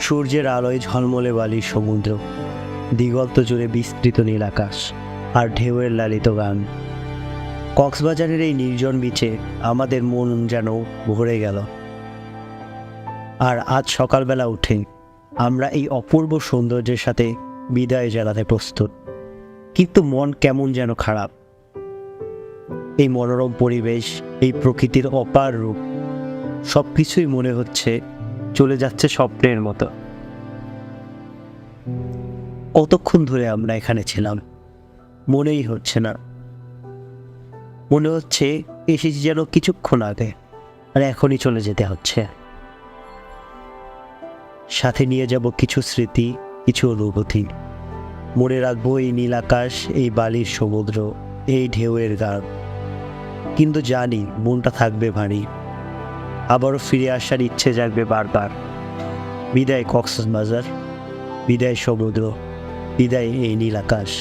সূর্যের আলোয় ঝলমলে বালির সমুদ্র, দিগন্ত জুড়ে বিস্তৃত নীল আকাশ আর ঢেউয়ের লালিত গান। কক্সবাজারের এই নির্জন বিচে আমাদের মন যেন ভরে গেল। আর আজ সকালবেলা উঠে আমরা এই অপূর্ব সৌন্দর্যের সাথে বিদায় জানাতে প্রস্তুত, কিন্তু মন কেমন যেন খারাপ। এই মনোরম পরিবেশ, এই প্রকৃতির অপার রূপ, সব কিছুই মনে হচ্ছে চলে যাচ্ছে স্বপ্নের মতো। কতক্ষণ ধরে আমরা এখানে ছিলাম মনেই হচ্ছে না। মনে হচ্ছে এসেছি যেন কিছুক্ষণ আগে, আর এখনই চলে যেতে হচ্ছে। সাথে নিয়ে যাব কিছু স্মৃতি, কিছু অনুভূতি। মনে রাখবো এই নীল আকাশ, এই বালির সমুদ্র, এই ঢেউয়ের গান। কিন্তু জানি মনটা থাকবে ভারী, আবারও ফিরে আসার ইচ্ছে জাগবে বারবার। বিদায় কক্সবাজার, বিদায় সমুদ্র, বিদায় এই নীল আকাশ।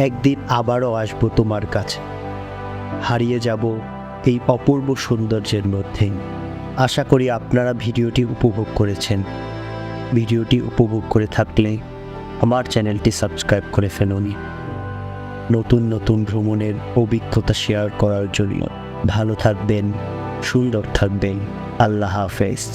একদিন আবারও আসবো তোমার কাছে, হারিয়ে যাব এই অপূর্ব সৌন্দর্যের মধ্যে। আশা করি আপনারা ভিডিওটি উপভোগ করেছেন। ভিডিওটি উপভোগ করে থাকলে আমার চ্যানেলটি সাবস্ক্রাইব করে ফেলুন নতুন নতুন ভ্রমণের অভিজ্ঞতা শেয়ার করার জন্য। ভালো থাকবেন, সুন্দর থাকবেন। আল্লাহ হাফেজ।